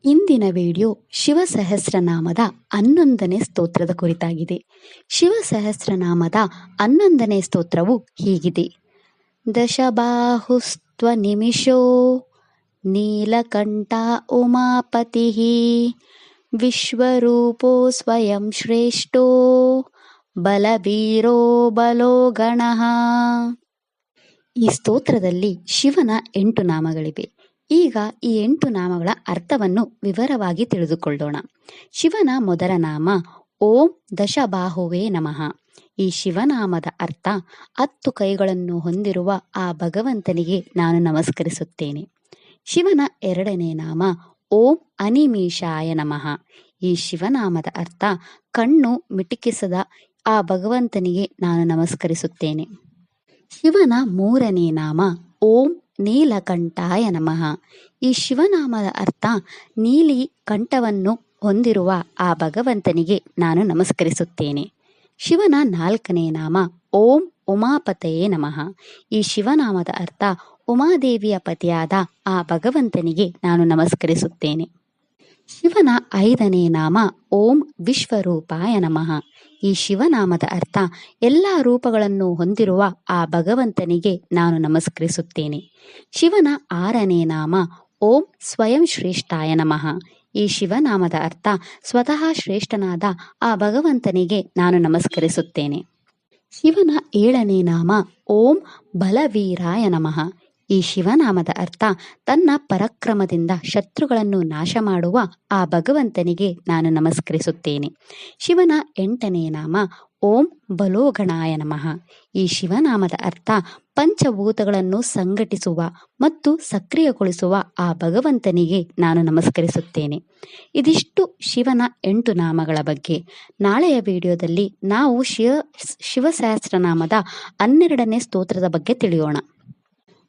ಇಂದಿನ ವಿಡಿಯೋ ಶಿವಸಹಸ್ರನಾಮದ 11ನೇ ಸ್ತೋತ್ರದ ಕುರಿತಾಗಿದೆ. ಶಿವಸಹಸ್ರನಾಮದ 11ನೇ ಸ್ತೋತ್ರವು ಹೀಗಿದೆ. ದಶಬಾಹುಸ್ತ್ವ ನಿಮಿಷೋ ನೀಲಕಂಠ ಉಮಾಪತಿ ವಿಶ್ವರೂಪೋ ಸ್ವಯಂ ಶ್ರೇಷ್ಠೋ ಬಲವೀರೋ ಬಲೋ ಗಣಃ. ಈ ಸ್ತೋತ್ರದಲ್ಲಿ ಶಿವನ 8 ನಾಮಗಳಿವೆ. ಈಗ ಈ 8 ನಾಮಗಳ ಅರ್ಥವನ್ನು ವಿವರವಾಗಿ ತಿಳಿದುಕೊಳ್ಳೋಣ. ಶಿವನ ಮೊದಲ ನಾಮ ಓಂ ದಶಬಾಹುವೇ ನಮಃ. ಈ ಶಿವನಾಮದ ಅರ್ಥ 10 ಕೈಗಳನ್ನು ಹೊಂದಿರುವ ಆ ಭಗವಂತನಿಗೆ ನಾನು ನಮಸ್ಕರಿಸುತ್ತೇನೆ. ಶಿವನ ಎರಡನೇ ನಾಮ ಓಂ ಅನಿಮೀಷಾಯ ನಮಃ. ಈ ಶಿವನಾಮದ ಅರ್ಥ ಕಣ್ಣು ಮಿಟುಕಿಸದ ಆ ಭಗವಂತನಿಗೆ ನಾನು ನಮಸ್ಕರಿಸುತ್ತೇನೆ. ಶಿವನ ಮೂರನೇ ನಾಮ ಓಂ ನೀಲಕಂಠಾಯ ನಮಃ. ಈ ಶಿವನಾಮದ ಅರ್ಥ ನೀಲಿ ಕಂಠವನ್ನು ಹೊಂದಿರುವ ಆ ಭಗವಂತನಿಗೆ ನಾನು ನಮಸ್ಕರಿಸುತ್ತೇನೆ. ಶಿವನ ನಾಲ್ಕನೇ ನಾಮ ಓಂ ಉಮಾಪತಯೇ ನಮಃ. ಈ ಶಿವನಾಮದ ಅರ್ಥ ಉಮಾದೇವಿಯ ಪತಿಯಾದ ಆ ಭಗವಂತನಿಗೆ ನಾನು ನಮಸ್ಕರಿಸುತ್ತೇನೆ. ಶಿವನ 5ನೇ ನಾಮ ಓಂ ವಿಶ್ವರೂಪಾಯ ನಮಃ. ಈ ಶಿವನಾಮದ ಅರ್ಥ ಎಲ್ಲ ರೂಪಗಳನ್ನು ಹೊಂದಿರುವ ಆ ಭಗವಂತನಿಗೆ ನಾನು ನಮಸ್ಕರಿಸುತ್ತೇನೆ. ಶಿವನ 6ನೇ ನಾಮ ಓಂ ಸ್ವಯಂ ಶ್ರೇಷ್ಠಾಯ ನಮಃ. ಈ ಶಿವನಾಮದ ಅರ್ಥ ಸ್ವತಃ ಶ್ರೇಷ್ಠನಾದ ಆ ಭಗವಂತನಿಗೆ ನಾನು ನಮಸ್ಕರಿಸುತ್ತೇನೆ. ಶಿವನ 7ನೇ ನಾಮ ಓಂ ಬಲವೀರಾಯ ನಮಃ. ಈ ಶಿವನಾಮದ ಅರ್ಥ ತನ್ನ ಪರಾಕ್ರಮದಿಂದ ಶತ್ರುಗಳನ್ನು ನಾಶ ಮಾಡುವ ಆ ಭಗವಂತನಿಗೆ ನಾನು ನಮಸ್ಕರಿಸುತ್ತೇನೆ. ಶಿವನ 8ನೇ ನಾಮ ಓಂ ಬಲೋಗಣಾಯ ನಮಃ. ಈ ಶಿವನಾಮದ ಅರ್ಥ ಪಂಚಭೂತಗಳನ್ನು ಸಂಘಟಿಸುವ ಮತ್ತು ಸಕ್ರಿಯಗೊಳಿಸುವ ಆ ಭಗವಂತನಿಗೆ ನಾನು ನಮಸ್ಕರಿಸುತ್ತೇನೆ. ಇದಿಷ್ಟು ಶಿವನ 8 ನಾಮಗಳ ಬಗ್ಗೆ. ನಾಳೆಯ ವಿಡಿಯೋದಲ್ಲಿ ನಾವು ಶಿವಸಹಸ್ರನಾಮದ 12ನೇ ಸ್ತೋತ್ರದ ಬಗ್ಗೆ ತಿಳಿಯೋಣ.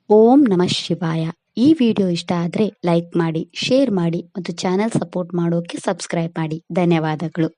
ಓಂ ನಮಃ ಶಿವಾಯ. ಈ ವಿಡಿಯೋ ಇಷ್ಟ ಆದರೆ ಲೈಕ್ ಮಾಡಿ, ಶೇರ್ ಮಾಡಿ ಮತ್ತು ಚಾನೆಲ್ ಸಪೋರ್ಟ್ ಮಾಡೋಕೆ ಸಬ್ಸ್ಕ್ರೈಬ್ ಮಾಡಿ. ಧನ್ಯವಾದಗಳು.